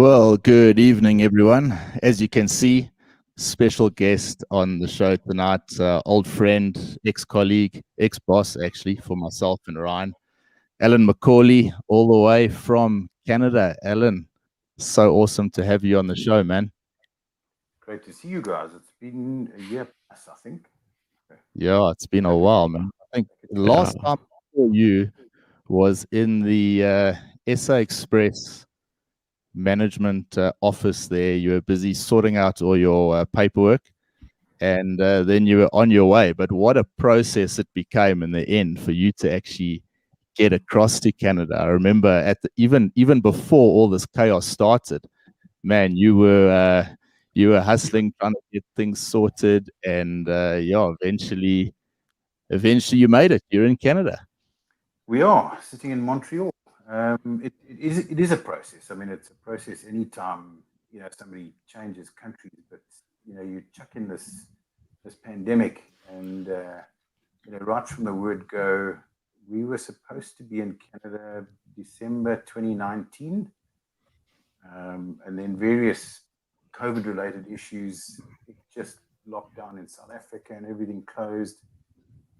Well, good evening, everyone. As you can see, special guest on the show tonight, old friend, ex-colleague, ex-boss, actually, for myself and Ryan, Alan Macaulay, all the way from Canada. Alan, so awesome to have you on the show, man. Great to see you guys. It's been a year plus, I think. Yeah, it's been a Happy while, man. I think the last time I saw you was in the SA Express management office there. You were busy sorting out all your paperwork, and then you were on your way. But what a process it became in the end for you to actually get across to Canada. I remember even before all this chaos started, man, you were hustling, trying to get things sorted, and yeah, eventually you made it. You're in Canada. We are sitting in Montreal. It is a process. I mean, it's a process anytime somebody changes countries, but you chuck in this pandemic, and right from the word go, we were supposed to be in Canada December 2019, and then various COVID-related issues. It just locked down in South Africa, and everything closed.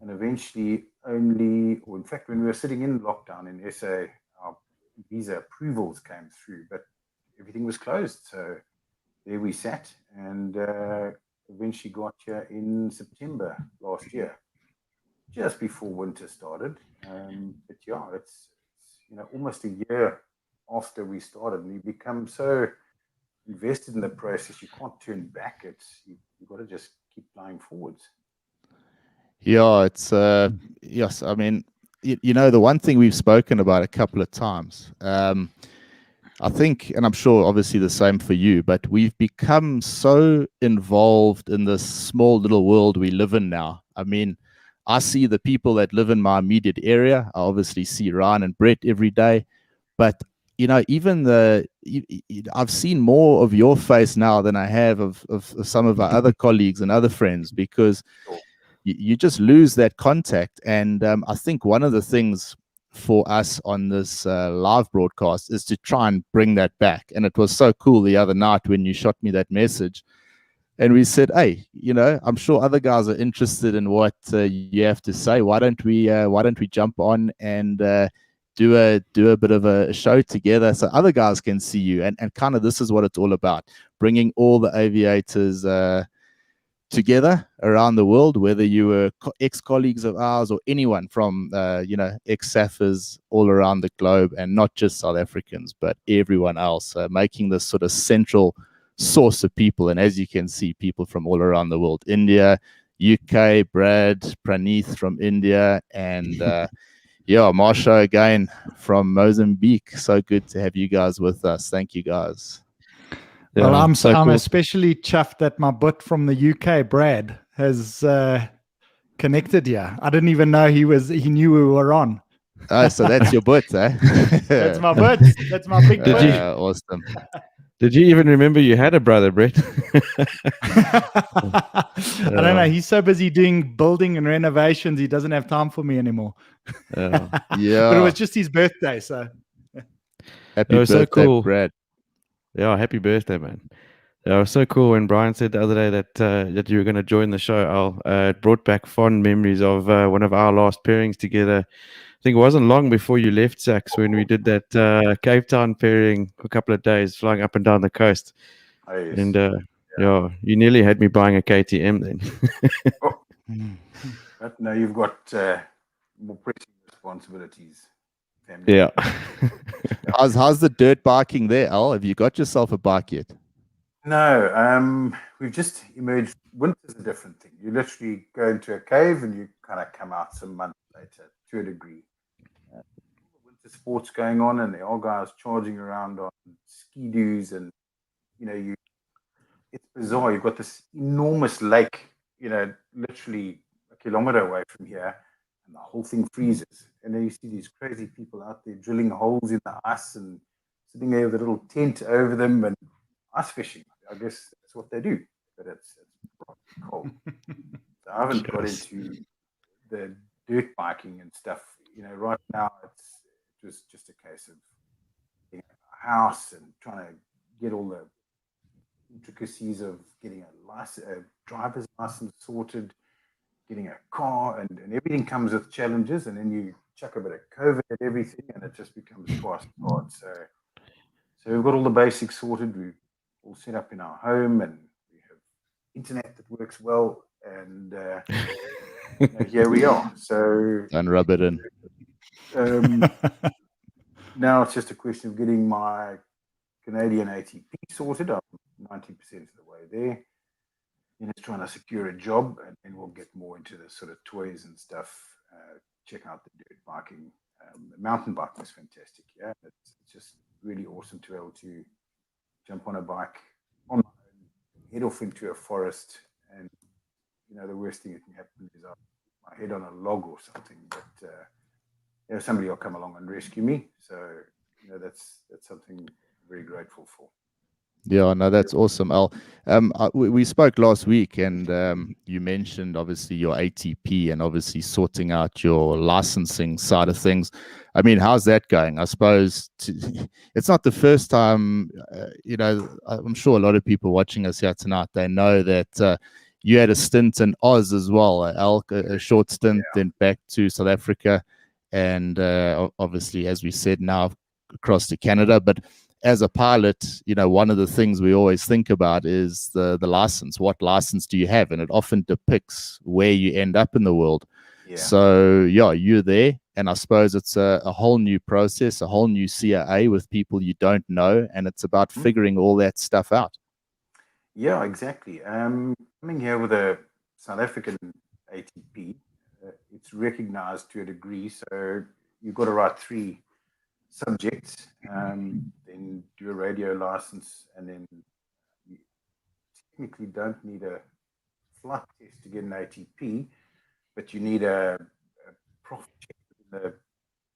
And eventually or in fact, when we were sitting in lockdown in SA, our visa approvals came through, but everything was closed. So there we sat, and eventually got here in September last year, just before winter started. But yeah, it's almost a year after we started, and you become so invested in the process, you can't turn back. You've got to just keep flying forwards. Yeah, it's yes. I mean, the one thing we've spoken about a couple of times. I think, and I'm sure obviously the same for you, but we've become so involved in this small little world we live in now. I mean, I see the people that live in my immediate area. I obviously see Ryan and Brett every day, but even I've seen more of your face now than I have of some of our other colleagues and other friends, because you just lose that contact. And I think one of the things for us on this live broadcast is to try and bring that back. And it was so cool the other night when you shot me that message, and we said, hey, I'm sure other guys are interested in what you have to say. Why don't we jump on and do a bit of a show together so other guys can see you, and kind of this is what it's all about, bringing all the aviators together around the world, whether you were ex-colleagues of ours or anyone from ex-SAFers all around the globe, and not just South Africans but everyone else, making this sort of central source of people. And as you can see, people from all around the world: India, UK, Brad, Praneeth from India, and yeah, Marsha again from Mozambique. So good to have you guys with us. Thank you, guys. Yeah, well, I'm cool. Especially chuffed that my butt from the UK, Brad, has connected here. I didn't even know he knew we were on. Oh, so that's your butt, eh? That's my butt. That's my big butt. Awesome. Did you even remember you had a brother, Brett? I don't know. He's so busy doing building and renovations, he doesn't have time for me anymore. Yeah. But it was just his birthday, so. Happy birthday, so cool. Brad. Yeah, happy birthday, man. Yeah, it was so cool when Bryan said the other day that you were going to join the show. It brought back fond memories of one of our last pairings together. I think it wasn't long before you left Sax when we did that Cape Town pairing for a couple of days, flying up and down the coast. Oh, yes. And yeah, you nearly had me buying a KTM then. But now you've got more pressing responsibilities. Family. Yeah. How's the dirt biking there, Al? Have you got yourself a bike yet? No, we've just emerged. Winter's a different thing. You literally go into a cave and you kind of come out some months later, to a degree. Winter sports going on, and there are guys charging around on ski-doos, and it's bizarre. You've got this enormous lake, literally a kilometer away from here, and the whole thing freezes. And then you see these crazy people out there drilling holes in the ice and sitting there with a little tent over them and ice fishing. I guess that's what they do, but it's cold. So I haven't got into the dirt biking and stuff. Right now it was just a case of getting a house and trying to get all the intricacies of getting a driver's license sorted, getting a car, and everything comes with challenges. And then you chuck a bit of COVID at everything, and it just becomes twice as hard. So we've got all the basics sorted. We're all set up in our home, and we have internet that works well. And here we are. So and rub it in. Now it's just a question of getting my Canadian ATP sorted. I'm 90% of the way there. It's trying to secure a job, and then we'll get more into the sort of toys and stuff. Check out the dirt biking. Mountain biking is fantastic. Yeah, it's just really awesome to be able to jump on a bike on my own, head off into a forest, and the worst thing that can happen is I head on a log or something, but somebody will come along and rescue me. So that's something I'm very grateful for. Yeah, no, that's awesome, Al. We spoke last week, and you mentioned obviously your ATP and obviously sorting out your licensing side of things. I mean, how's that going? I suppose it's not the first time. I'm sure a lot of people watching us here tonight, they know that you had a stint in Oz as well, Al, a short stint, then back to South Africa, and obviously, as we said, now across to Canada, but as a pilot, one of the things we always think about is the license. What license do you have? And it often depicts where you end up in the world. Yeah. So, you're there. And I suppose it's a whole new process, a whole new CIA with people you don't know. And it's about figuring all that stuff out. Yeah, exactly. Coming here with a South African ATP, it's recognized to a degree. So you've got to write 3 subjects, then do a radio license, and then you technically don't need a flight test to get an ATP, but you need a profit check in the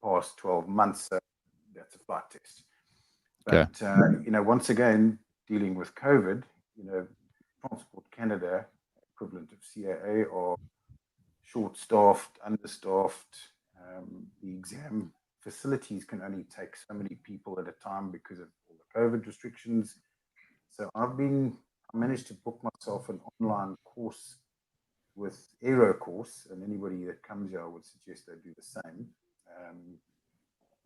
past 12 months. So that's a flight test. But once again, dealing with COVID, Transport Canada, equivalent of CAA, are short-staffed, understaffed. The exam facilities can only take so many people at a time because of all the COVID restrictions. So I managed to book myself an online course with Aero Course, and anybody that comes here, I would suggest they do the same.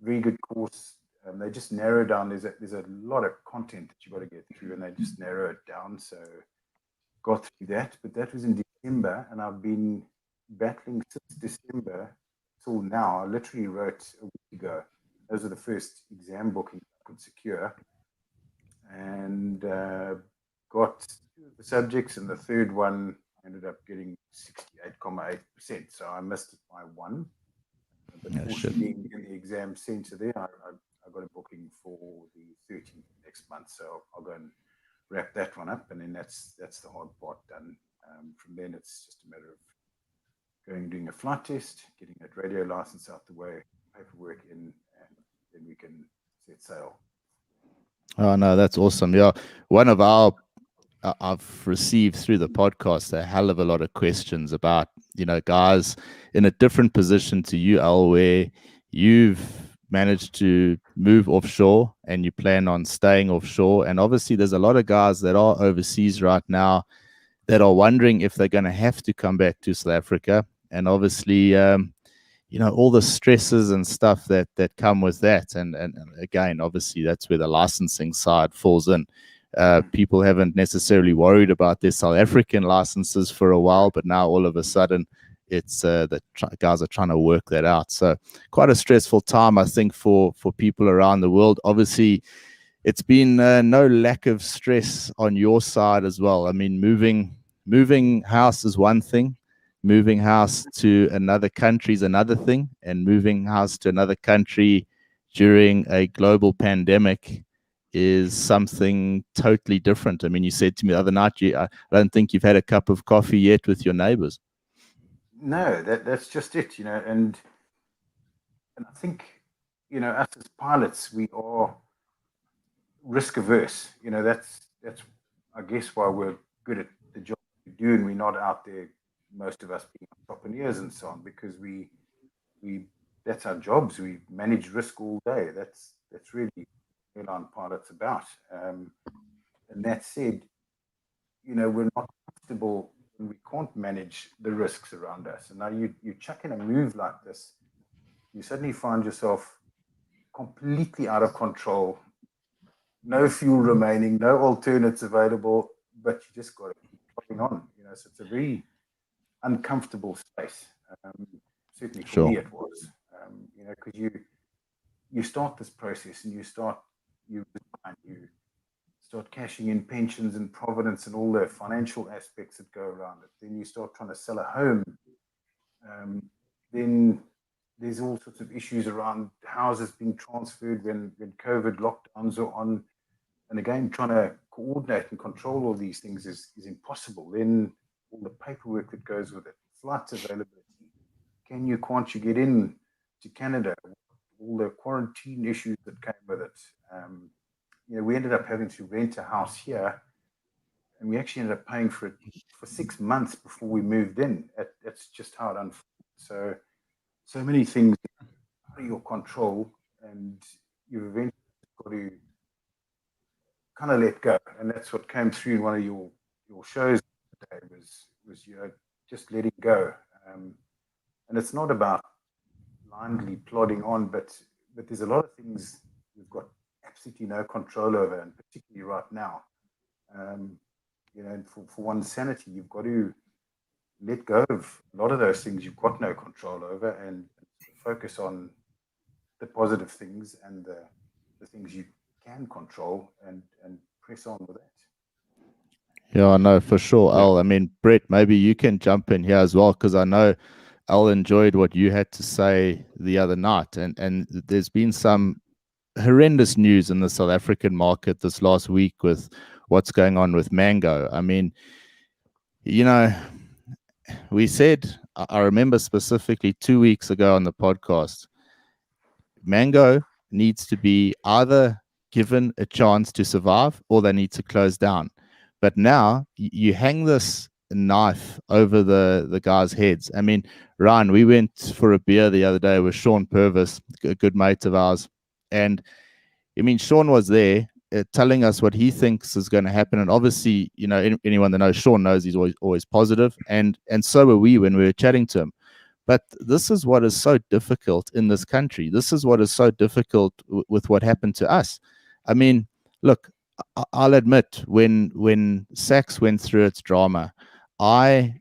Very good course. They just narrow down. There's a lot of content that you've got to get through, and they just narrow it down. So got through that, but that was in December, and I've been battling since December till now. I literally wrote a week ago. Those are the first exam bookings I could secure, and got 2 of the subjects, and the third one I ended up getting 68.8%. So I missed it by 1. But fortunately, in the exam center there, I got a booking for the 13th next month. So I'll go and wrap that one up, and then that's the hard part done. From then, it's just a matter of doing a flight test, getting that radio license out the way, paperwork in, and then we can set sail. Oh, no, that's awesome. Yeah. I've received through the podcast a hell of a lot of questions about, guys in a different position to you, Al, where you've managed to move offshore and you plan on staying offshore. And obviously there's a lot of guys that are overseas right now that are wondering if they're going to have to come back to South Africa. And obviously, all the stresses and stuff that come with that. And again, obviously, that's where the licensing side falls in. People haven't necessarily worried about their South African licenses for a while, but now all of a sudden, it's guys are trying to work that out. So quite a stressful time, I think, for people around the world. Obviously, it's been no lack of stress on your side as well. I mean, moving house is one thing. Moving house to another country is another thing, and moving house to another country during a global pandemic is something totally different. I mean, you said to me the other night, I don't think you've had a cup of coffee yet with your neighbors. No, that's just it, and I think, us as pilots, we are risk averse. That's I guess why we're good at the job we do, and we're not out there, most of us being entrepreneurs and so on, because we that's our jobs. We manage risk all day. That's really airline pilots about. And that said, we're not comfortable when we can't manage the risks around us. And now you chuck in a move like this, you suddenly find yourself completely out of control, no fuel remaining, no alternates available, but you just got to keep plodding on. So it's a very uncomfortable space. Certainly for me it was. Because you start this process and you start cashing in pensions and providence and all the financial aspects that go around it. Then you start trying to sell a home. Then there's all sorts of issues around houses being transferred when COVID lockdowns are on. And again, trying to coordinate and control all these things is impossible. Then all the paperwork that goes with it, flights availability. Can't you get in to Canada? All the quarantine issues that came with it. We ended up having to rent a house here, and we actually ended up paying for it for 6 months before we moved in. That's just how it unfolded. So many things out of your control, and you've eventually got to kind of let go. And that's what came through in one of your shows today was just letting go. And it's not about blindly plodding on, but there's a lot of things you've got absolutely no control over, and particularly right now. And for one's sanity, you've got to let go of a lot of those things you've got no control over and focus on the positive things and the things you can control and press on with that. Yeah, I know for sure, Al. I mean, Brett, maybe you can jump in here as well, because I know Al enjoyed what you had to say the other night, and there's been some horrendous news in the South African market this last week with what's going on with mango. I mean, we said, I remember specifically 2 weeks ago on the podcast, mango needs to be either given a chance to survive or they need to close down. But now you hang this knife over the guys' heads. I mean, Ryan, we went for a beer the other day with Sean Purvis, a good mate of ours. And I mean, Sean was there telling us what he thinks is going to happen. And obviously, anyone that knows Sean knows he's always positive. And so were we when we were chatting to him. But this is what is so difficult in this country. This is what is so difficult with what happened to us. I mean, look, I'll admit, when Sachs went through its drama, it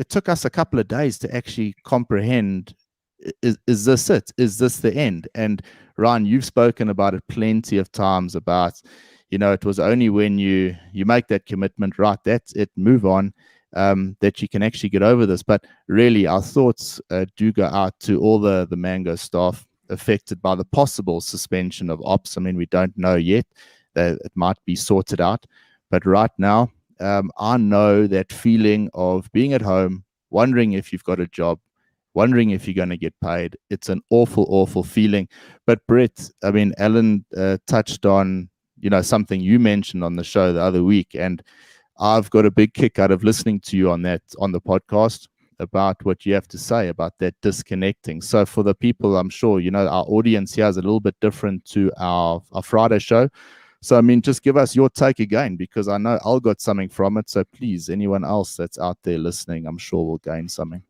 took us a couple of days to actually comprehend, is this it? Is this the end? And Ryan, you've spoken about it plenty of times about, it was only when you make that commitment, right, that's it, move on, that you can actually get over this. But really, our thoughts do go out to all the Mango staff affected by the possible suspension of ops. I mean, we don't know yet. It might be sorted out. But right now, I know that feeling of being at home, wondering if you've got a job, wondering if you're going to get paid. It's an awful, awful feeling. But Brett, I mean, Alan touched on, something you mentioned on the show the other week. And I've got a big kick out of listening to you on the podcast about what you have to say about that disconnecting. So for the people, I'm sure, our audience here is a little bit different to our Friday show. So, I mean, just give us your take again, because I know Al got something from it. So please, anyone else that's out there listening, I'm sure will gain something.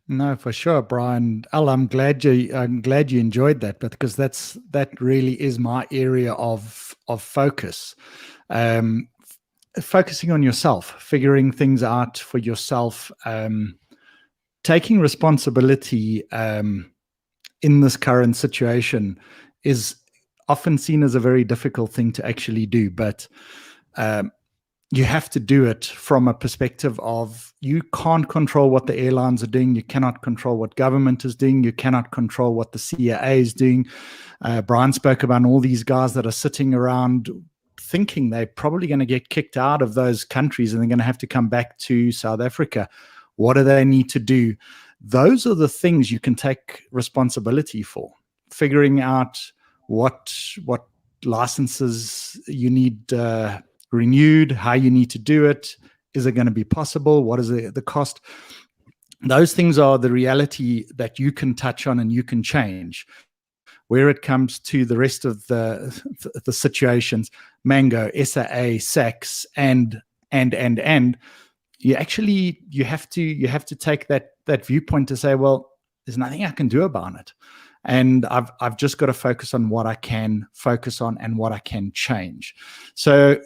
No, for sure, Brian. Al, I'm glad you enjoyed that, because that really is my area of focus. Focusing on yourself, figuring things out for yourself, taking responsibility in this current situation is often seen as a very difficult thing to actually do, but you have to do it from a perspective of, you can't control what the airlines are doing. You cannot control what government is doing. You cannot control what the CAA is doing. Bryan spoke about all these guys that are sitting around thinking they're probably going to get kicked out of those countries and they're going to have to come back to South Africa. What do they need to do? Those are the things you can take responsibility for. Figuring out what licenses you need renewed, how you need to do it. Is it going to be possible? What is the cost? Those things are the reality that you can touch on and you can change. where it comes to the rest of the situations, Mango, SAA, SACS, and you have to take that viewpoint to say, well, there's nothing I can do about it. And I've just got to focus on what I can focus on and what I can change. So,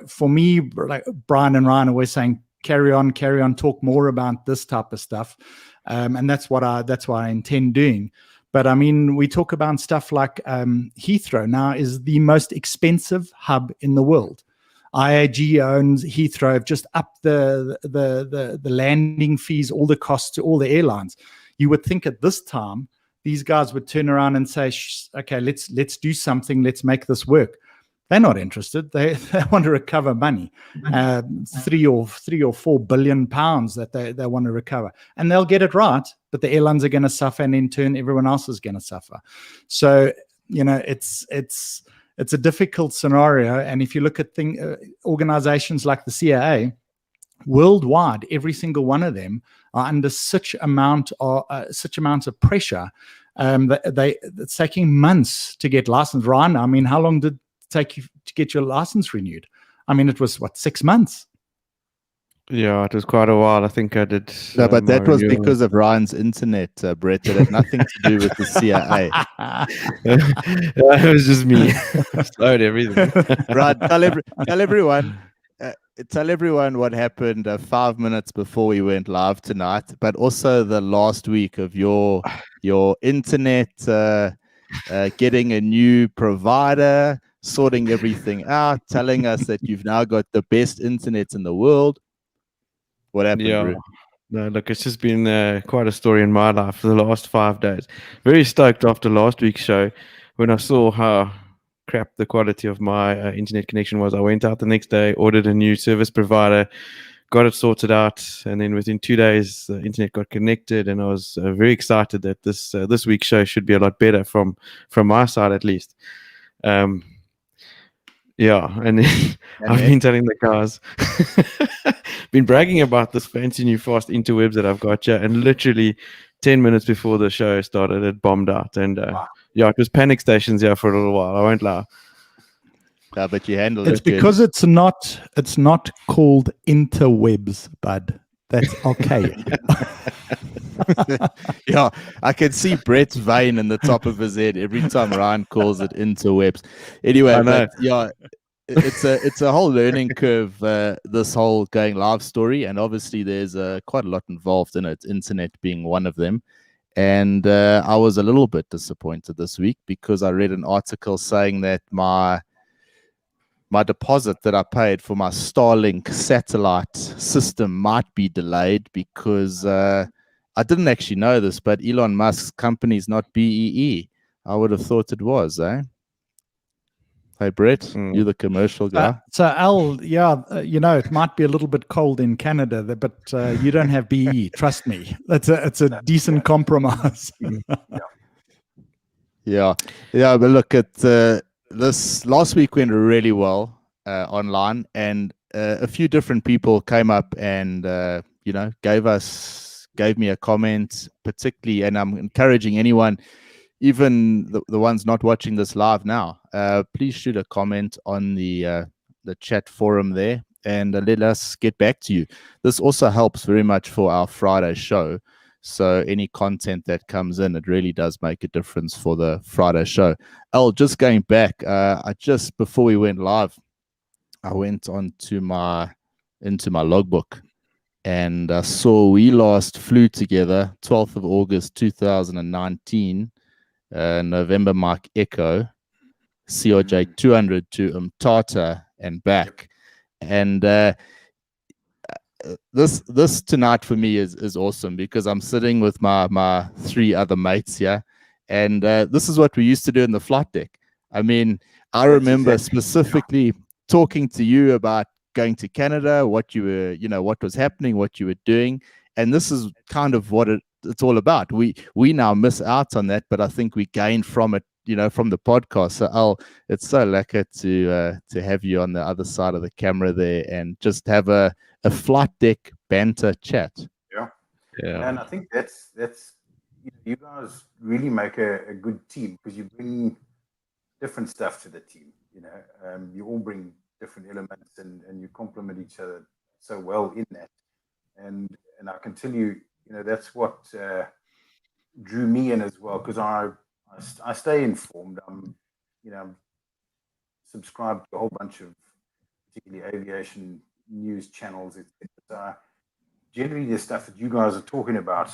for me, like Bryan and Ryan are always saying, carry on, talk more about this type of stuff. And that's what I intend doing. But I mean, we talk about stuff like Heathrow now is the most expensive hub in the world. IAG owns Heathrow, have just upped the landing fees, all the costs to all the airlines. You would think at this time, these guys would turn around and say, okay, let's do something. Let's make this work. They're not interested. They want to recover money, £3 or £4 billion that they want to recover, and they'll get it right. But the airlines are going to suffer, and in turn, everyone else is going to suffer. So it's a difficult scenario. And if you look at organizations like the CAA, worldwide, every single one of them are under such amount of pressure that it's taking months to get licensed. Ryan, I mean, how long did take you to get your license renewed? I mean, it was 6 months? Yeah, it was quite a while. I think I did. No, but that was because of Ryan's internet, Brett. It had nothing to do with the CIA. It was just me. Slowed everything. Right, tell everyone what happened 5 minutes before we went live tonight, but also the last week of your internet, getting a new provider, sorting everything out, telling us that you've now got the best internet in the world. What happened, Drew? No, look, it's just been quite a story in my life for the last 5 days. Very stoked after last week's show when I saw how crap the quality of my internet connection was. I went out the next day, ordered a new service provider, got it sorted out, and then within 2 days, the internet got connected, and I was very excited that this week's show should be a lot better from my side at least. Yeah, and then I've been telling the guys, been bragging about this fancy new fast interwebs that I've got here, and literally 10 minutes before the show started, it bombed out. And yeah, it was panic stations here for a little while. I won't lie. But you handled it. It's because it's not called interwebs, bud. That's okay. Yeah, I can see Brett's vein in the top of his head every time Ryan calls it interwebs. Anyway, but yeah, it's a whole learning curve, this whole going live story, and obviously there's quite a lot involved in it, internet being one of them. And I was a little bit disappointed this week because I read an article saying that my deposit that I paid for my Starlink satellite system might be delayed because I didn't actually know this, but Elon Musk's company is not BEE. I would have thought it was, eh? Hey, Brett, you're the commercial guy. So Al, it might be a little bit cold in Canada, but you don't have BEE. Trust me, it's a decent compromise. Yeah. But look at this last week went really well online, and a few different people came up and gave me a comment, particularly, and I'm encouraging anyone, even the ones not watching this live now, please shoot a comment on the chat forum there and let us get back to you. This also helps very much for our Friday show. So any content that comes in, it really does make a difference for the Friday show. Al, just going back, before we went live, I went into my logbook and I saw we last flew together 12th of August 2019, November Mike Echo, CRJ 200 to Umtata and back. And this tonight for me is awesome because I'm sitting with my 3 other mates here, and this is what we used to do in the flight deck. I mean, I remember specifically talking to you about going to Canada, what you were, what was happening, what you were doing, and this is kind of what it's all about. We now miss out on that, but I think we gain from it, from the podcast. So Al, it's so lekker to have you on the other side of the camera there and just have a flight deck banter chat. Yeah. And I think that's you guys really make a good team because you bring different stuff to the team. You all bring different elements and you complement each other so well in that. And I can tell you, that's what drew me in as well because I stay informed. I'm subscribed to a whole bunch of particularly aviation news channels. Generally, the stuff that you guys are talking about,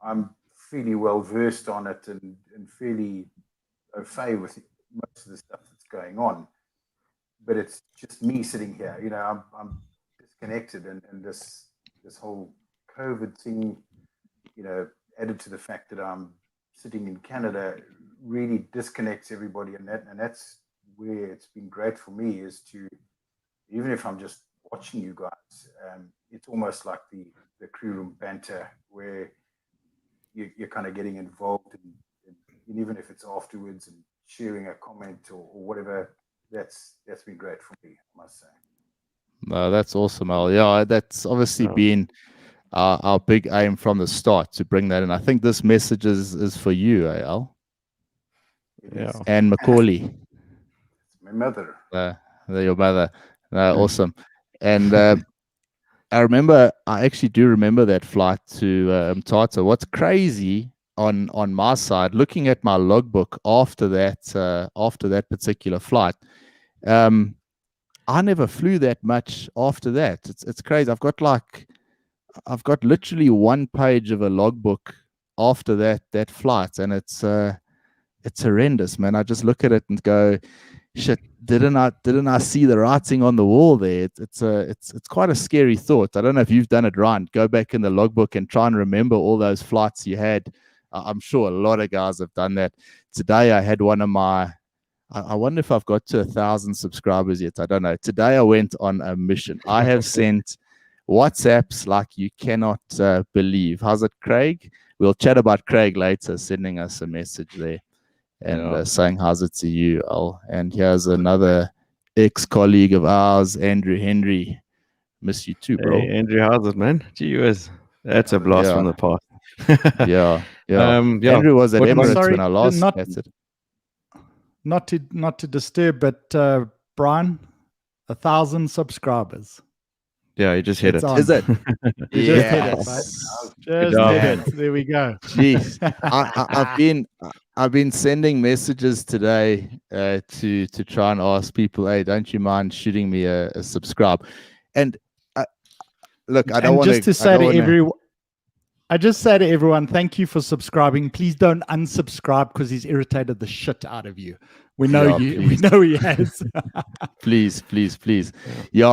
I'm fairly well versed on it and fairly au fait with most of the stuff that's going on. But it's just me sitting here. I'm disconnected, and this whole COVID thing, added to the fact that I'm sitting in Canada, really disconnects everybody, and that's where it's been great for me is to, even if I'm just watching you guys, it's almost like the crew room banter where you're kind of getting involved, and even if it's afterwards and sharing a comment or whatever, that's been great for me, I must say. No, that's awesome, Al. Yeah, that's obviously Yeah. been our big aim from the start to bring that in. I think this message is for you, Al, It Yeah. is. and Macaulay, It's my mother. your mother. Awesome. And I actually do remember that flight to Tata. What's crazy on my side, looking at my logbook after that particular flight, I never flew that much after that. It's crazy. I've got literally one page of a logbook after that flight, and it's horrendous, man. I just look at it and go, shit, didn't I see the writing on the wall there? It's quite a scary thought. I don't know if you've done it, Ryan. Go back in the logbook and try and remember all those flights you had. I'm sure a lot of guys have done that. Today I had one of my. I wonder if I've got to 1,000 subscribers yet. I don't know. Today I went on a mission. I have sent WhatsApps like you cannot believe. How's it, Craig? We'll chat about Craig later, sending us a message there and Yeah. saying how's it to you, Al. And here's another ex-colleague of ours, Andrew Henry. Miss you too, bro. Hey, Andrew, how's it, man? Gee whiz. That's a blast from Yeah, the past. yeah. Yeah. Andrew was at What I'm about- Emirates sorry, when I last not chatted. not to disturb, but Brian, 1,000 subscribers. Yeah, you just hit It's it. on. Is it? You just hit it, mate. Yes. Just job. hit it. There we go. Jeez, I've been sending messages today to try and ask people, hey, don't you mind shooting me a subscribe? And look, I don't And want just to I say don't to wanna- everyone, I just say to everyone, thank you for subscribing. Please don't unsubscribe because he's irritated the shit out of you. We know Yeah, you. please. We know he has. please. Yeah,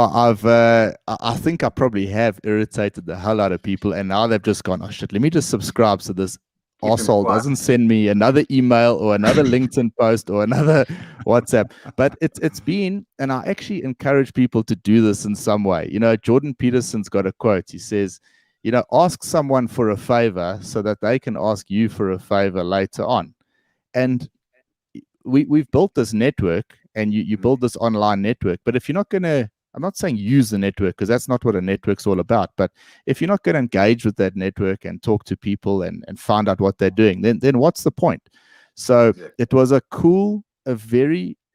I think I probably have irritated the hell out of people, and now they've just gone, oh shit, let me just subscribe so this Keep him asshole quiet. doesn't send me another email or another LinkedIn post or another WhatsApp. But it's been, and I actually encourage people to do this in some way. Jordan Peterson's got a quote. He says, ask someone for a favor so that they can ask you for a favor later on. And we've built this network, and you build this online network. But if you're not going to, I'm not saying use the network because that's not what a network's all about. But if you're not going to engage with that network and talk to people and find out what they're doing, then what's the point? So it was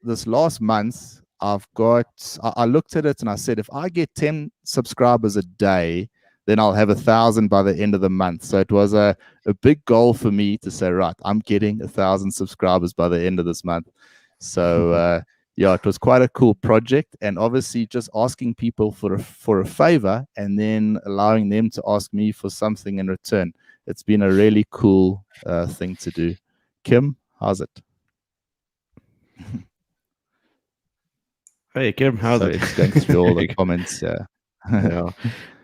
this last month, I looked at it and I said, if I get 10 subscribers a day, then I'll have 1,000 by the end of the month. So it was a big goal for me to say, right, I'm getting 1,000 subscribers by the end of this month. So yeah, it was quite a cool project, and obviously just asking people for a favor and then allowing them to ask me for something in return. It's been a really cool thing to do. Kim, how's it? Hey, Kim, how's So it? just going through all the comments. Yeah.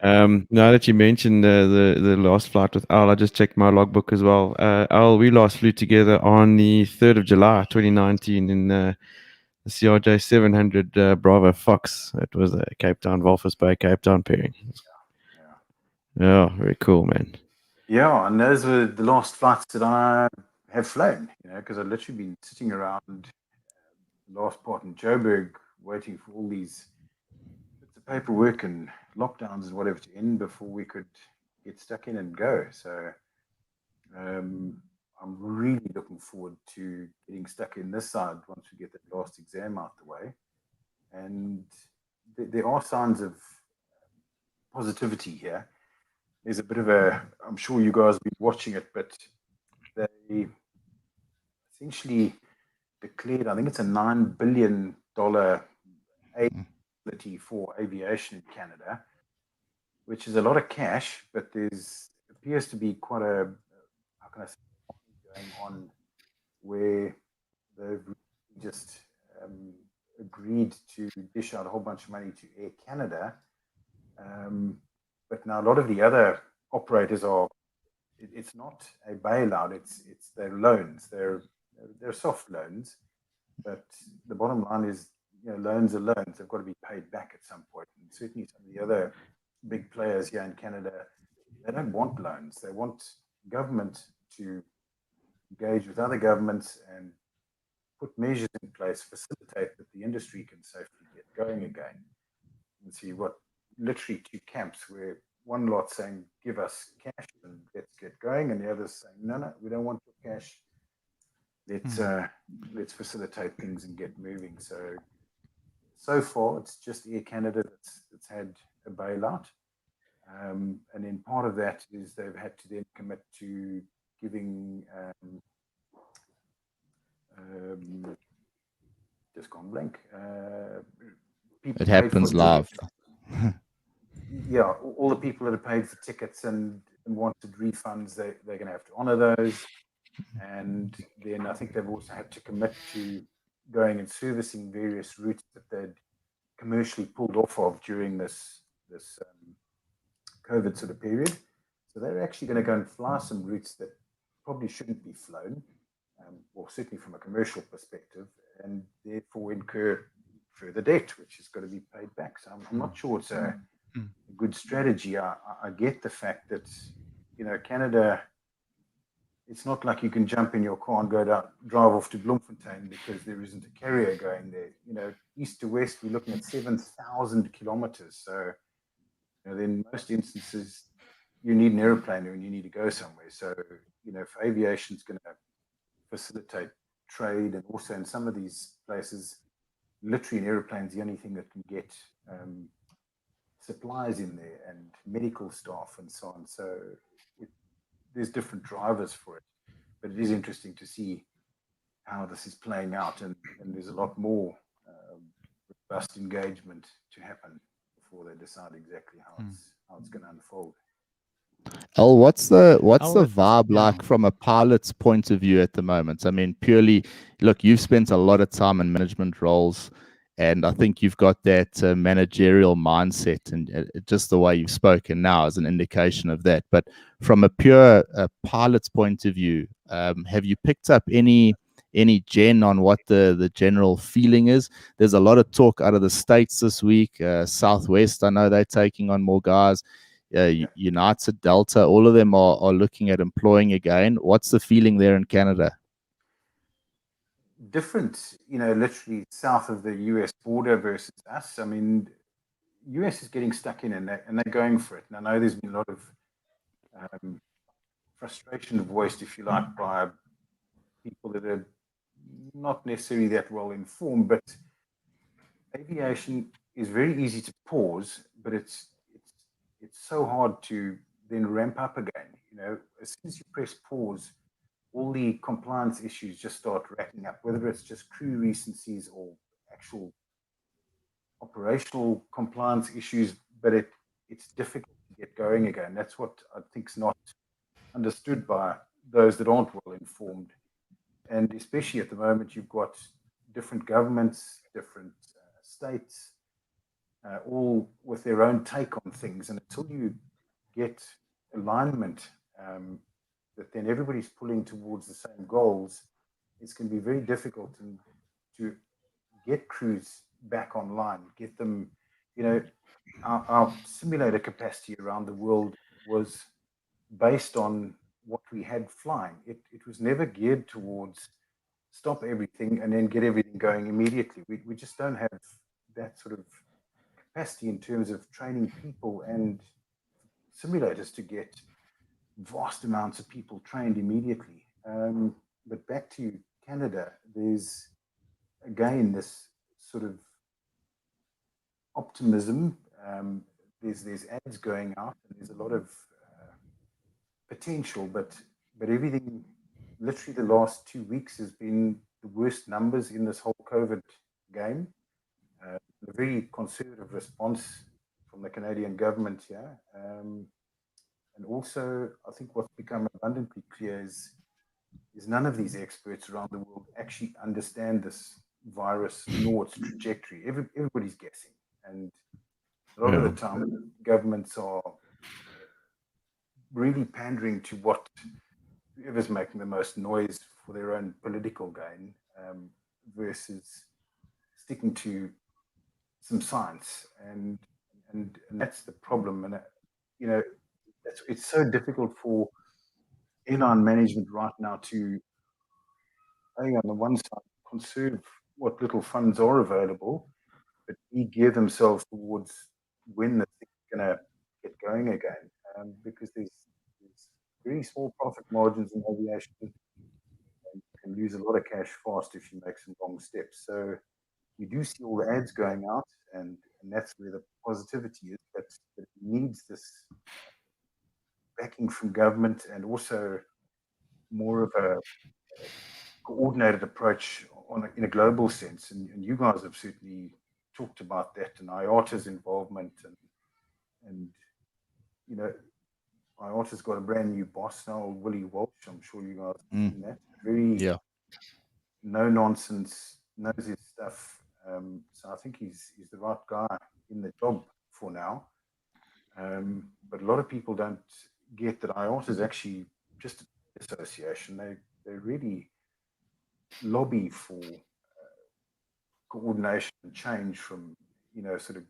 Now that you mentioned the last flight with Al, I just checked my logbook as well. Al, we last flew together on the 3rd of July, 2019 in the CRJ 700 Bravo Fox. It was a Cape Town, Walvis Bay, Cape Town pairing. Yeah, very cool, man. Yeah, and those were the last flights that I have flown, because I've literally been sitting around the last part in Joburg waiting for all these bits of paperwork and lockdowns and whatever to end before we could get stuck in and go. So I'm really looking forward to getting stuck in this side once we get that last exam out the way. And there are signs of positivity here. There's a bit of I'm sure you guys have been watching it, but they essentially declared, I think it's a $9 billion aid facility for aviation in Canada, which is a lot of cash, but there's appears to be quite a, how can I say, going on where they've just agreed to dish out a whole bunch of money to Air Canada. But now a lot of the other operators are, it's not a bailout, it's their loans. They're soft loans, but the bottom line is, loans are loans. They've got to be paid back at some point. And certainly some of the other big players here in Canada, they don't want loans. They want government to engage with other governments and put measures in place, facilitate that the industry can safely get going again. And so you've got literally two camps where one lot saying, give us cash and let's get going, and the others saying, no, we don't want your cash. Let's facilitate things and get moving. So far, it's just Air Canada that's had a bailout. And then part of that is they've had to then commit to giving just gone blank. It happens live. Yeah, all the people that have paid for tickets and wanted refunds, they're going to have to honour those. And then I think they've also had to commit to going and servicing various routes that they'd commercially pulled off of during this COVID sort of period. So they're actually going to go and fly some routes that probably shouldn't be flown, or certainly from a commercial perspective, and therefore incur further debt, which has got to be paid back. So I'm not sure it's a good strategy. I get the fact that, Canada, it's not like you can jump in your car and drive off to Bloemfontein because there isn't a carrier going there. East to west, we're looking at 7,000 kilometers. So, in most instances, you need an airplane when you need to go somewhere. So, if aviation is going to facilitate trade, and also in some of these places, literally an airplane is the only thing that can get supplies in there and medical staff and so on. So there's different drivers for it, but it is interesting to see how this is playing out, and there's a lot more robust engagement to happen before they decide exactly how it's going to unfold. El, what's the vibe like from a pilot's point of view at the moment? I mean, purely, look, you've spent a lot of time in management roles, and I think you've got that managerial mindset, and just the way you've spoken now is an indication of that. But from a pure pilot's point of view, have you picked up any gen on what the general feeling is? There's a lot of talk out of the States this week. Southwest, I know they're taking on more guys. United, Delta, all of them are looking at employing again. What's the feeling there in Canada? Different, literally south of the US border versus us. I mean, US is getting stuck in, and they're going for it. And I know there's been a lot of frustration voiced, if you like, by people that are not necessarily that well informed. But aviation is very easy to pause, but it's so hard to then ramp up again. As soon as you press pause, all the compliance issues just start racking up, whether it's just crew recencies or actual operational compliance issues, but it's difficult to get going again. That's what I think is not understood by those that aren't well informed. And especially at the moment, you've got different governments, different states, all with their own take on things. And until you get alignment, that then everybody's pulling towards the same goals, it's going to be very difficult to get crews back online, get them, our simulator capacity around the world was based on what we had flying. It was never geared towards stop everything and then get everything going immediately. We just don't have that sort of capacity in terms of training people and simulators to get vast amounts of people trained immediately. But back to Canada, there's again this sort of optimism. There's ads going out, and there's a lot of potential, but everything, literally the last 2 weeks has been the worst numbers in this whole COVID game. A very conservative response from the Canadian government here. And also, I think what's become abundantly clear is none of these experts around the world actually understand this virus nor its trajectory. Everybody's guessing. And a lot of the time, governments are really pandering to whoever's making the most noise for their own political gain, versus sticking to some science. And that's the problem. And it's so difficult for airline management right now to, on the one side, conserve what little funds are available, but gear themselves towards when the thing's going to get going again, because there's very small profit margins in aviation, and you can lose a lot of cash fast if you make some wrong steps. So you do see all the ads going out, and that's where the positivity is, but it needs this backing from government, and also more of a coordinated approach in a global sense. And you guys have certainly talked about that, and IATA's involvement, and IATA's got a brand new boss now, Willie Walsh. I'm sure you guys have seen that. Very no nonsense, knows his stuff. So I think he's the right guy in the job for now. But a lot of people don't get that IATA is actually just an association. They really lobby for coordination and change from sort of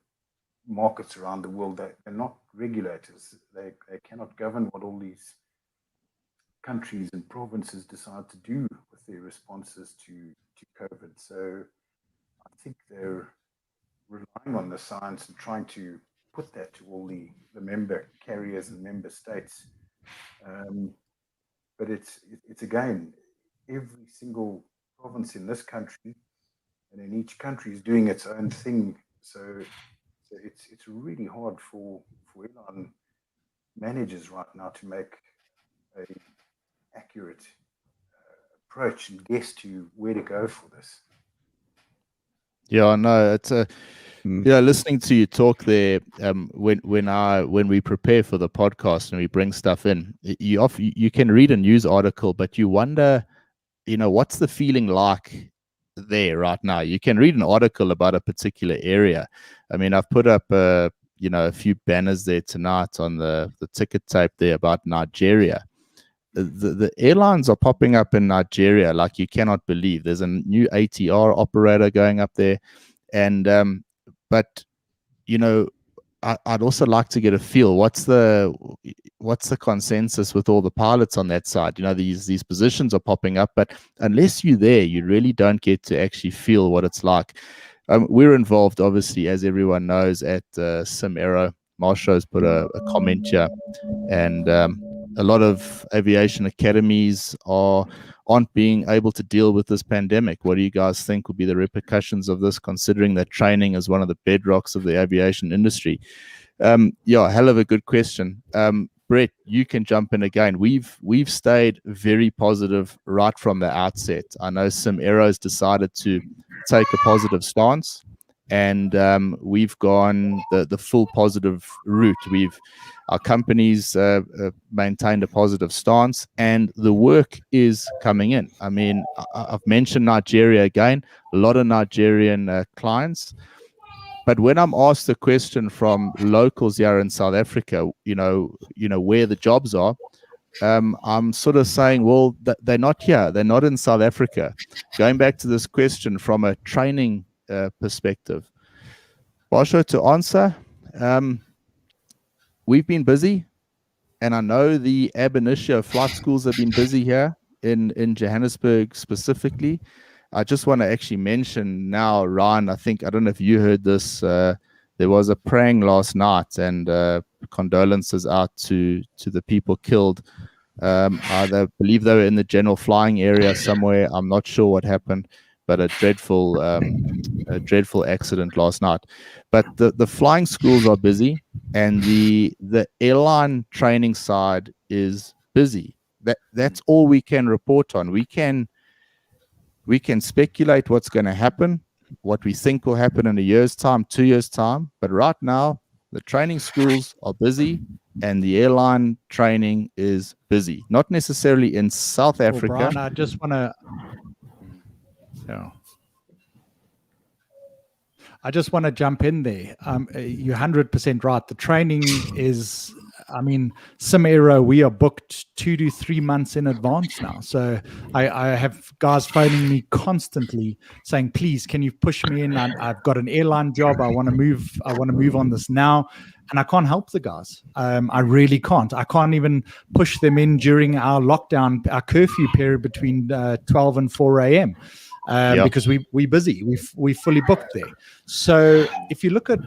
markets around the world. They're not regulators. They cannot govern what all these countries and provinces decide to do with their responses to COVID. So I think they're relying on the science and trying to put that to all the member carriers and member states. But it's again, every single province in this country and in each country is doing its own thing. So it's really hard for airline managers right now to make a accurate approach and guess to where to go for this. Yeah, no, it's listening to you talk there, when we prepare for the podcast and we bring stuff in, you can read a news article, but you wonder, what's the feeling like there right now? You can read an article about a particular area. I mean, I've put up a few banners there tonight on the ticket tape there about Nigeria. The airlines are popping up in Nigeria like you cannot believe. There's a new ATR operator going up there, and but I'd also like to get a feel. What's the consensus with all the pilots on that side? These positions are popping up, but unless you're there, you really don't get to actually feel what it's like. We're involved, obviously, as everyone knows, at Sim Aero. Marsha's put a comment here, and a lot of aviation academies aren't being able to deal with this pandemic. What do you guys think will be the repercussions of this, considering that training is one of the bedrocks of the aviation industry? Hell of a good question. Brett, you can jump in again. We've stayed very positive right from the outset. I know Sim Aero's decided to take a positive stance, and we've gone the full positive route. Our companies maintained a positive stance, and the work is coming in. I mean, I've mentioned Nigeria again, a lot of Nigerian clients. But when I'm asked the question from locals here in South Africa, where the jobs are, I'm sort of saying, well, they're not here. They're not in South Africa. Going back to this question from a training perspective, Basho, to answer, we've been busy, and I know the ab initio flight schools have been busy here in Johannesburg specifically. I just want to actually mention now, Ryan, I don't know if you heard this, there was a praying last night, and condolences out to the people killed. I believe they were in the general flying area somewhere. I'm not sure what happened, but a dreadful accident last night. But the flying schools are busy, and the airline training side is busy. That's all we can report on. We can speculate what's going to happen, what we think will happen in a year's time, 2 years' time. But right now, the training schools are busy and the airline training is busy. Not necessarily in South Well, Africa. Bryan, I just want to. Yeah. I just want to jump in there. You're 100% right. The training is, I mean, Sim Aero, we are booked 2 to 3 months in advance now. So I have guys phoning me constantly saying, please, can you push me in? I've got an airline job. I want to move on this now. And I can't help the guys. I really can't. I can't even push them in during our lockdown, our curfew period between 12 and 4 a.m. Because we're busy. We fully booked there. So if you look at,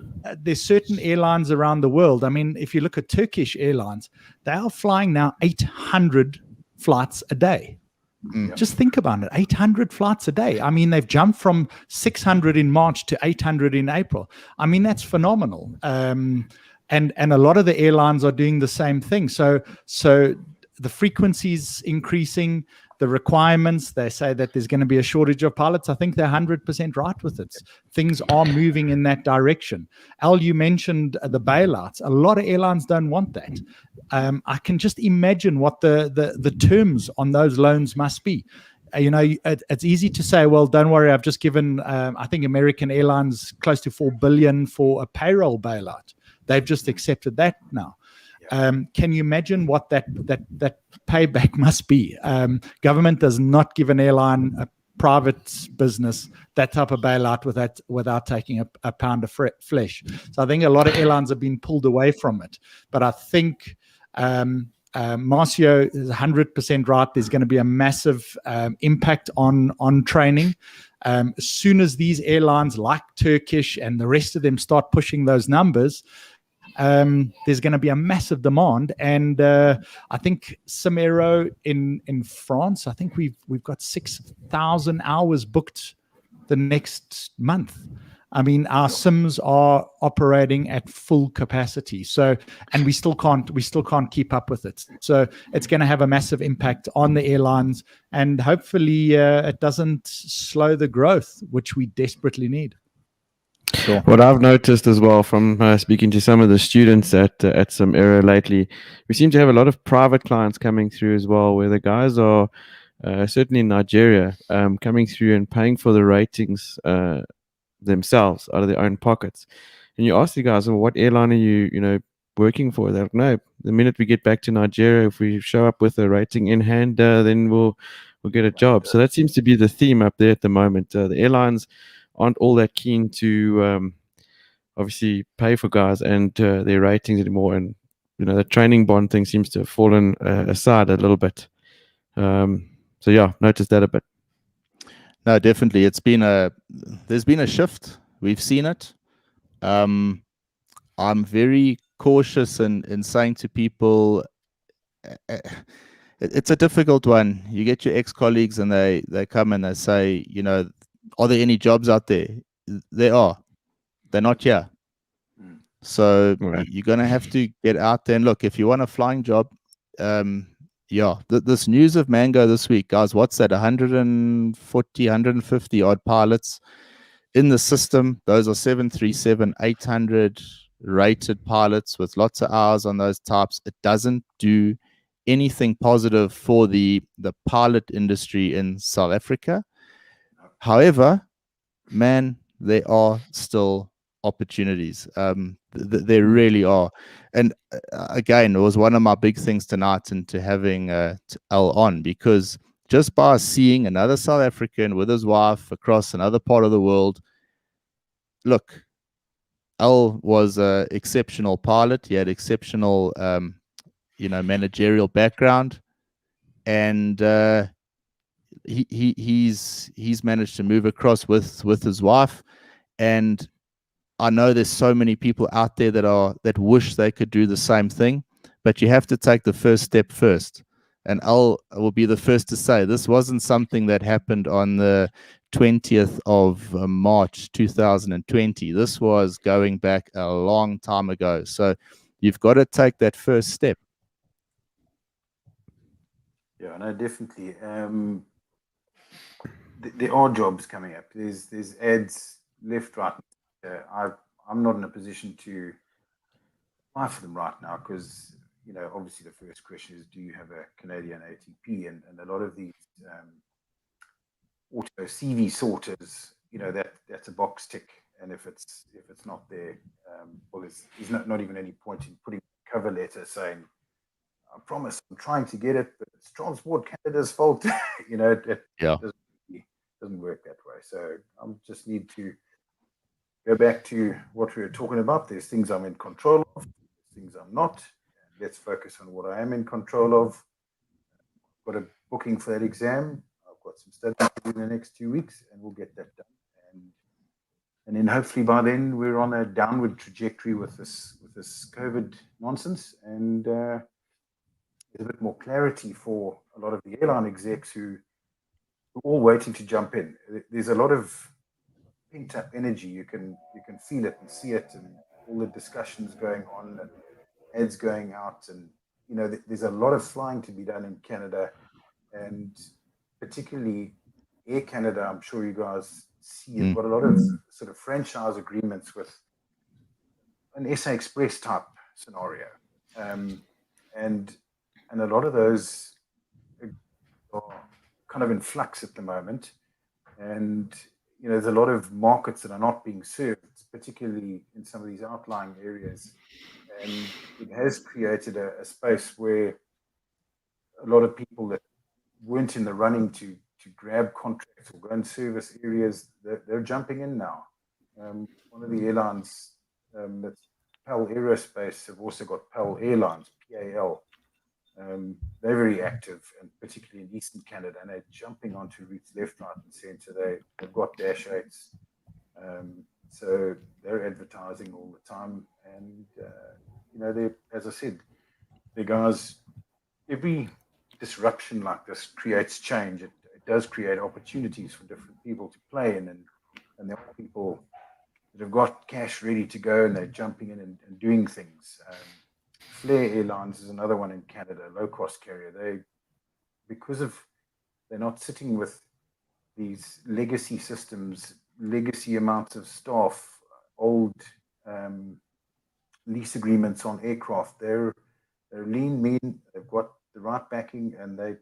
there's certain airlines around the world. I mean, if you look at Turkish Airlines, they are flying now 800 flights a day. Just think about it, 800 flights a day. I mean, they've jumped from 600 in March to 800 in April. I mean, that's phenomenal. And a lot of the airlines are doing the same thing. So the frequency's increasing. The requirements, they say that there's going to be a shortage of pilots. I think they're 100% right with it. Things are moving in that direction. Al, you mentioned the bailouts. A lot of airlines don't want that. I can just imagine what the terms on those loans must be. It's easy to say, well, don't worry, I've just given, I think American Airlines close to $4 billion for a payroll bailout. They've just accepted that now. Can you imagine what that payback must be? Government does not give an airline, a private business, that type of bailout without taking a pound of flesh. So I think a lot of airlines have been pulled away from it. But I think Marcio is 100% right. There's going to be a massive impact on training. As soon as these airlines like Turkish and the rest of them start pushing those numbers, there's going to be a massive demand, and I think Sim Aero in France, I think we've got 6,000 hours booked the next month. I mean, our sims are operating at full capacity. So, and we still can't keep up with it. So it's going to have a massive impact on the airlines, and hopefully it doesn't slow the growth, which we desperately need. Sure. What I've noticed as well from speaking to some of the students at Sim Aero lately, we seem to have a lot of private clients coming through as well, where the guys are certainly in Nigeria coming through and paying for the ratings themselves out of their own pockets. And you ask the guys, well, what airline are you working for? They're like, no, the minute we get back to Nigeria, if we show up with a rating in hand, then we'll get a job. So that seems to be the theme up there at the moment. The airlines aren't all that keen to obviously pay for guys and their ratings anymore, and the training bond thing seems to have fallen aside a little bit. So yeah, noticed that a bit. No, definitely, there's been a shift. We've seen it. I'm very cautious in saying to people, it's a difficult one. You get your ex-colleagues and they come and they say, are there any jobs out there? There are. They're not here. So you're going to have to get out there and look. If you want a flying job, this news of Mango this week, guys, what's that? 140, 150 odd pilots in the system. Those are 737, 800 rated pilots with lots of hours on those types. It doesn't do anything positive for the pilot industry in South Africa. However, man, there are still opportunities. There really are. And again, it was one of my big things tonight into having Al on, because just by seeing another South African with his wife across another part of the world, look, Al was an exceptional pilot. He had exceptional, managerial background, and he's managed to move across with his wife, and I know there's so many people out there that wish they could do the same thing, but you have to take the first step first. And I will be the first to say this wasn't something that happened on the 20th of March 2020. This was going back a long time ago. So you've got to take that first step. Yeah, no, definitely. There are jobs coming up. There's ads left, right. I'm not in a position to apply for them right now because obviously the first question is, do you have a Canadian ATP? And a lot of these auto CV sorters, that's a box tick. And if it's not there, well, there's not even any point in putting a cover letter saying, I promise I'm trying to get it, but it's Transport Canada's fault. It doesn't work that way. So I just need to go back to what we were talking about. There's things I'm in control of, things I'm not. Let's focus on what I am in control of. I've got a booking for that exam. I've got some study to do in the next 2 weeks, and we'll get that done. And then hopefully by then we're on a downward trajectory with this COVID nonsense, and there's a bit more clarity for a lot of the airline execs who are all waiting to jump in. There's a lot of pent up energy. You can feel it and see it, and all the discussions going on, and ads going out, and there's a lot of flying to be done in Canada, and particularly Air Canada. I'm sure you guys see you've got a lot of sort of franchise agreements with an SA Express type scenario, and a lot of those are kind of in flux at the moment, and there's a lot of markets that are not being served, particularly in some of these outlying areas, and it has created a space where a lot of people that weren't in the running to grab contracts or go and service areas, they're jumping in now. One of the airlines, that's PAL Aerospace, have also got PAL Airlines, PAL. They're very active, and particularly in Eastern Canada, and they're jumping onto routes left, right, and centre. They've got Dash 8s, so they're advertising all the time. And they, as I said, the guys, every disruption like this creates change. It does create opportunities for different people to play in, and there are people that have got cash ready to go, and they're jumping in and doing things. Flair Airlines is another one in Canada, low-cost carrier. They're not sitting with these legacy systems, legacy amounts of staff, old lease agreements on aircraft. They're lean, mean. They've got the right backing, and they're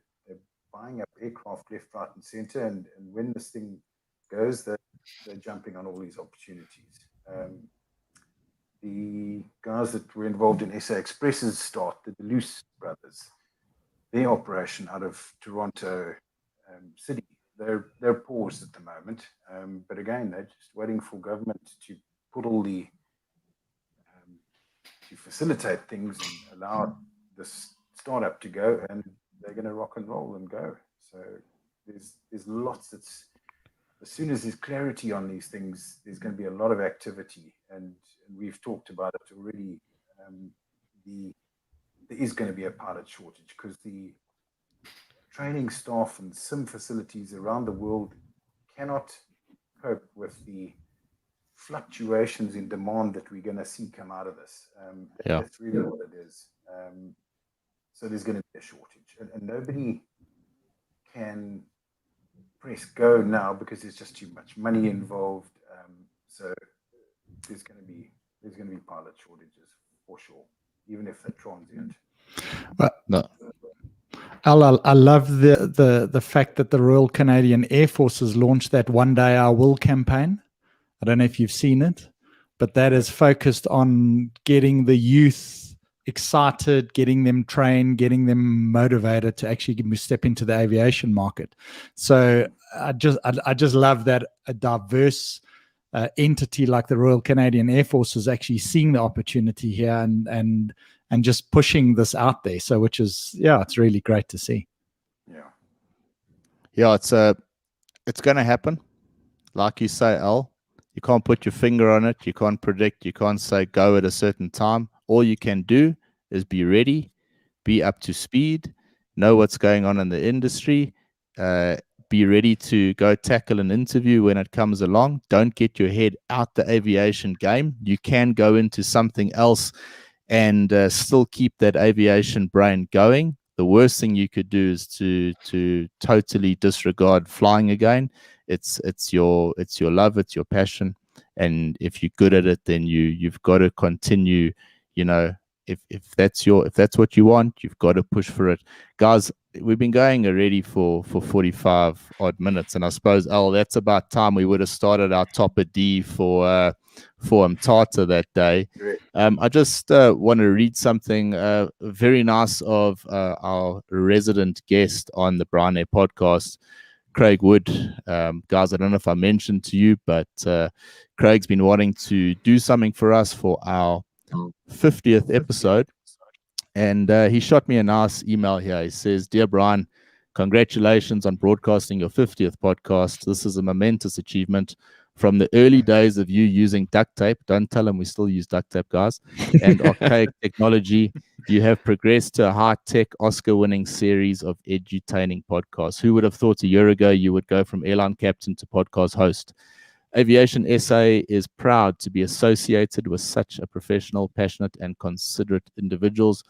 buying up aircraft left, right, and center. And when this thing goes, they're jumping on all these opportunities. The guys that were involved in SA Express's start, the Deleuze brothers, their operation out of Toronto City, they're paused at the moment. But again, they're just waiting for government to put all the to facilitate things and allow this startup to go, and they're going to rock and roll and go. So there's lots that's, as soon as there's clarity on these things, there's going to be a lot of activity, and we've talked about it already. There is going to be a pilot shortage because the training staff and sim facilities around the world cannot cope with the fluctuations in demand that we're going to see come out of this. That's really what it is. So there's going to be a shortage, and nobody can press go now because there's just too much money involved. So there's going to be pilot shortages for sure, even if they're transient. But no. I love the fact that the Royal Canadian Air Force has launched that One Day I Will campaign. I don't know if you've seen it, but that is focused on getting the youth excited, getting them trained, getting them motivated to actually step into the aviation market. So I just love that a diverse entity like the Royal Canadian Air Force is actually seeing the opportunity here and just pushing this out there. So which is, it's really great to see. Yeah, it's going to happen. Like you say, Al, You can't put your finger on it. You can't predict. You can't say go at a certain time. All you can do is be ready, be up to speed, know what's going on in the industry, be ready to go tackle an interview when it comes along. Don't get your head out the aviation game. You can go into something else and still keep that aviation brain going. The worst thing you could do is to totally disregard flying again. It's your love, it's your passion, and if you're good at it, then you've got to continue. You know, if that's what you want, you've got to push for it, guys. We've been going already for 45 odd minutes, and I suppose that's about time we would have started our topper D for Mtata that day. I just want to read something very nice of our resident guest on the Bryan podcast, Craig Wood. Guys, I don't know if I mentioned to you, but Craig's been wanting to do something for us for our 50th episode. And he shot me a nice email here. He says, "Dear Bryan, congratulations on broadcasting your 50th podcast. This is a momentous achievement. From the early days of you using duct tape," don't tell him we still use duct tape, guys, "and archaic technology, you have progressed to a high-tech, Oscar-winning series of edutaining podcasts. Who would have thought a year ago you would go from airline captain to podcast host? Aviation SA is proud to be associated with such a professional, passionate, and considerate individuals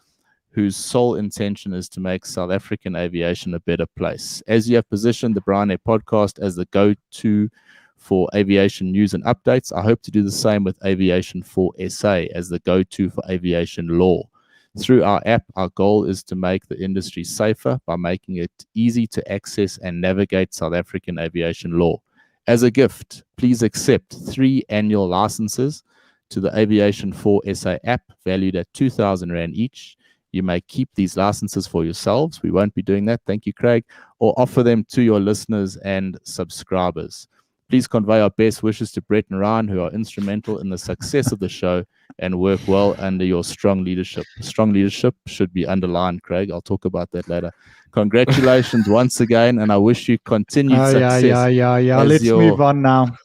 whose sole intention is to make South African aviation a better place. As you have positioned the Bryan podcast as the go-to for aviation news and updates, I hope to do the same with Aviation for SA as the go-to for aviation law. Through our app, our goal is to make the industry safer by making it easy to access and navigate South African aviation law. As a gift, please accept 3 annual licenses to the Aviation for SA app valued at 2,000 Rand each. You may keep these licenses for yourselves. We won't be doing that. Thank you, Craig. Or offer them to your listeners and subscribers. Please convey our best wishes to Brett and Ryan, who are instrumental in the success of the show and work well under your strong leadership. Strong leadership should be underlined, Craig. I'll talk about that later. Congratulations once again, and I wish you continued success. Yeah. Let's move on now.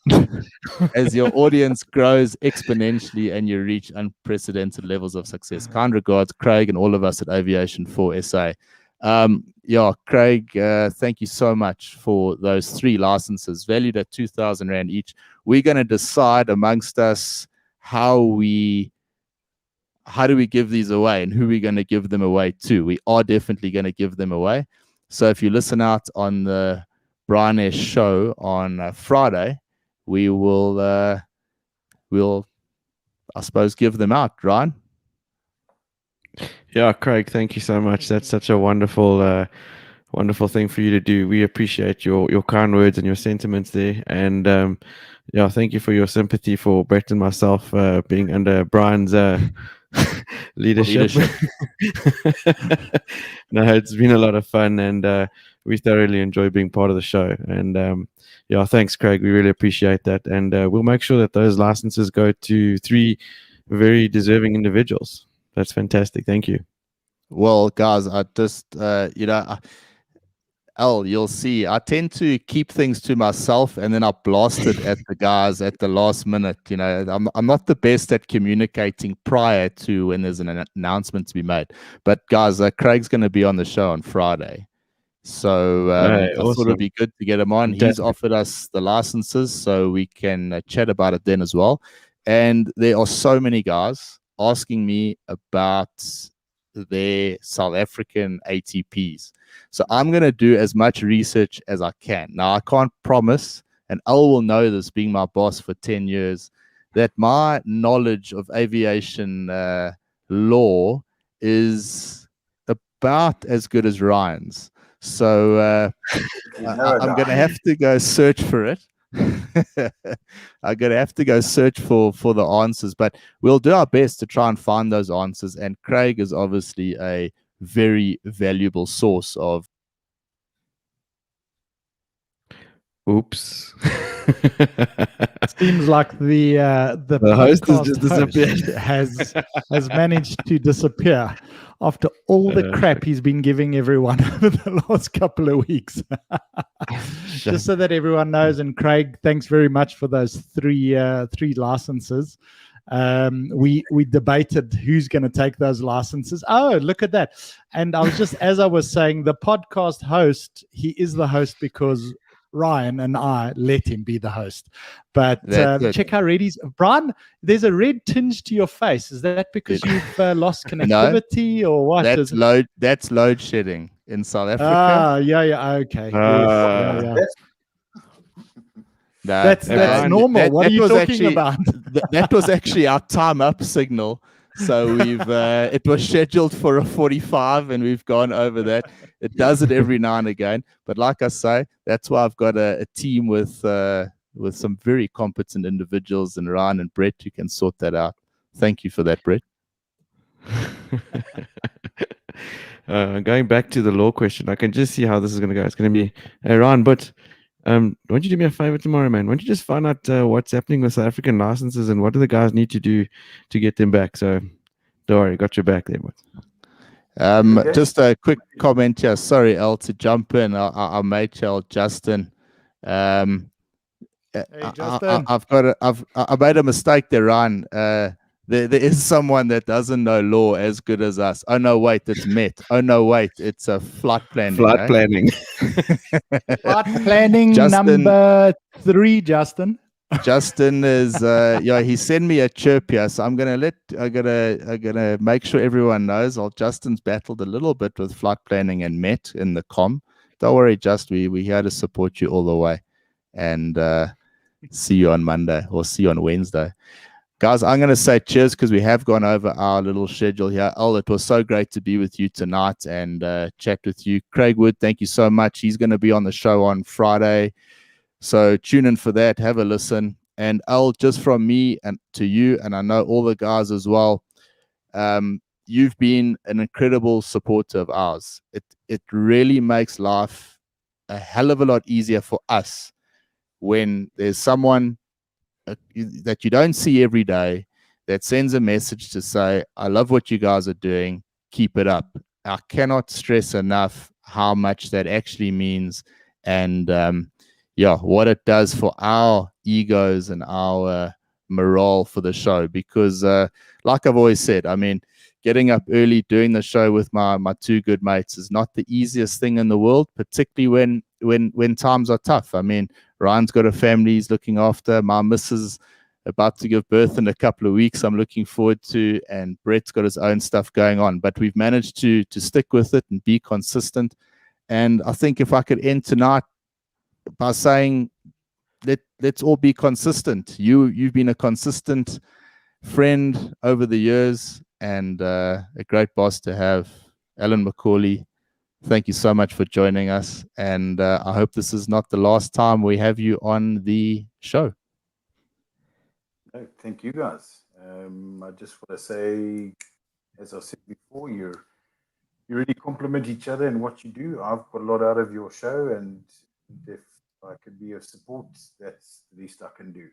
As your audience grows exponentially and you reach unprecedented levels of success. Kind regards, Craig, and all of us at Aviation for SA. Craig, thank you so much for those 3 licenses valued at 2,000 Rand each. We're going to decide amongst us how do we give these away and who we're going to give them away to. We are definitely going to give them away. So if you listen out on the Bryan show on Friday, we'll, I suppose, give them out, Ryan. Yeah, Craig, thank you so much. That's such a wonderful thing for you to do. We appreciate your kind words and your sentiments there. And thank you for your sympathy for Brett and myself being under Bryan's leadership. No, it's been a lot of fun, and we thoroughly enjoy being part of the show. And thanks, Craig. We really appreciate that. And we'll make sure that those licenses go to 3 very deserving individuals. That's fantastic. Thank you. Well, guys, I just, you'll see, I tend to keep things to myself and then I blast it at the guys at the last minute. You know, I'm not the best at communicating prior to when there's an announcement to be made. But guys, Craig's going to be on the show on Friday. So I thought it'd be good to get him on. Fantastic. He's offered us the licenses so we can chat about it then as well. And there are so many guys asking me about their South African ATPs. So I'm going to do as much research as I can. Now, I can't promise, and Al will know this being my boss for 10 years, that my knowledge of aviation law is about as good as Ryan's. So I'm going to have to go search for it. I'm going to have to go search for the answers, but we'll do our best to try and find those answers. And Craig is obviously a very valuable source of. Oops. Seems like the host has podcast just disappeared. has managed to disappear. after all the crap he's been giving everyone over the last couple of weeks. Just so that everyone knows, and Craig, thanks very much for those three licenses. We debated who's going to take those licenses. Oh, look at that. And I was just, as I was saying, the podcast host, he is the host because Ryan and I let him be the host. But check how red he's. Bryan, there's a red tinge to your face. Is that because you've lost connectivity or what? That's load shedding in South Africa. Yeah, okay. Yes. That's normal. What are you talking about? That was actually our time up signal. So we've it was scheduled for a 45 and we've gone over that. It does it every now and again. But like I say, that's why I've got a team with some very competent individuals, and Ryan and Brett who can sort that out. Thank you for that, Brett. Going back to the law question, I can just see how this is going to go. It's going to be Ryan, but why don't you do me a favor tomorrow, man? Why don't you just find out what's happening with South African licenses and what do the guys need to do to get them back? So don't worry, got your back there, boys. Just a quick comment here. Sorry, El, to jump in. Our mate, Justin. Hey, Justin. I made a mistake there, Ryan. There is someone that doesn't know law as good as us. Oh no, wait, it's Met. Oh no, wait, it's a flight planning. Planning. Flight planning Justin, number 3, Justin. Justin is he sent me a chirp here, so I'm gonna make sure everyone knows. Justin's battled a little bit with flight planning and Met in the com. Don't worry, we're here to support you all the way, and see you on Monday or see you on Wednesday. Guys, I'm going to say cheers because we have gone over our little schedule here. It was so great to be with you tonight and chat with you. Craig Wood, thank you so much. He's going to be on the show on Friday. So tune in for that. Have a listen. And just from me and to you, and I know all the guys as well, you've been an incredible supporter of ours. It really makes life a hell of a lot easier for us when there's someone that you don't see every day that sends a message to say, I love what you guys are doing, keep it up. I cannot stress enough how much that actually means, and what it does for our egos and our morale for the show. Because like I've always said, I mean, getting up early, doing the show with my two good mates is not the easiest thing in the world, particularly when times are tough. I mean, Ryan's got a family he's looking after. My missus about to give birth in a couple of weeks I'm looking forward to, and Brett's got his own stuff going on. But we've managed to stick with it and be consistent. And I think if I could end tonight by saying, let's all be consistent. You've been a consistent friend over the years, and a great boss to have. Alan Macaulay, thank you so much for joining us, and I hope this is not the last time we have you on the show. Thank you, guys. I just want to say, as I said before, you really complement each other in what you do. I've got a lot out of your show, and if I could be of support, that's the least I can do.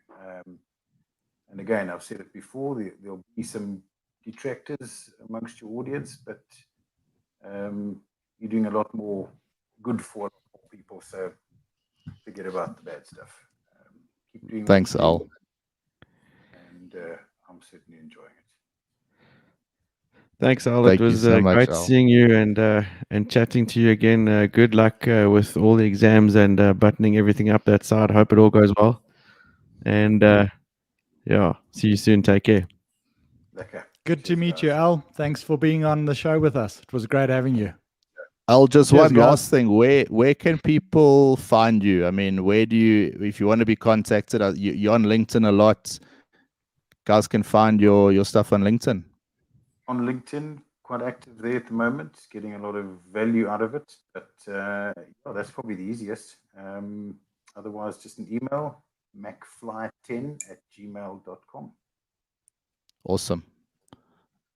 And again, I've said it before, there'll be some detractors amongst your audience, but you're doing a lot more good for a lot more people, so forget about the bad stuff. Keep doing. Thanks, Al. And I'm certainly enjoying it. Thanks, Al. It was so great seeing you and chatting to you again. Good luck with all the exams and buttoning everything up that side. Hope it all goes well. And see you soon. Take care. Okay. Good to meet you, Al. Thanks for being on the show with us. It was great having you. Al, just one last thing. Where can people find you? I mean, where do you, if you want to be contacted, you're on LinkedIn a lot. Guys can find your stuff on LinkedIn. On LinkedIn, quite active there at the moment, getting a lot of value out of it. But that's probably the easiest. Otherwise, just an email, macfly10@gmail.com. Awesome.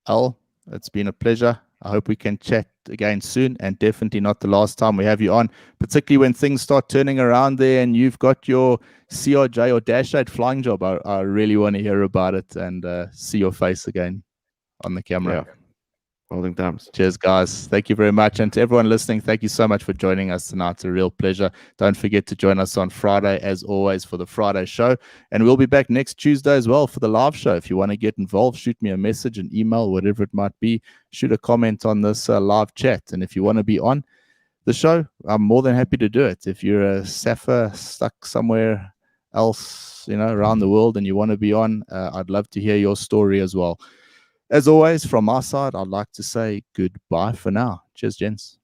Al, it's been a pleasure. I hope we can chat again soon, and definitely not the last time we have you on, particularly when things start turning around there and you've got your CRJ or Dash 8 flying job. I really want to hear about it and see your face again on the camera. Yeah. Holding thumbs. Cheers, guys. Thank you very much. And to everyone listening, thank you so much for joining us tonight. It's a real pleasure. Don't forget to join us on Friday, as always, for the Friday show. And we'll be back next Tuesday as well for the live show. If you want to get involved, shoot me a message, an email, whatever it might be. Shoot a comment on this live chat. And if you want to be on the show, I'm more than happy to do it. If you're a Safa stuck somewhere else, around the world and you want to be on, I'd love to hear your story as well. As always, from my side, I'd like to say goodbye for now. Cheers, gents.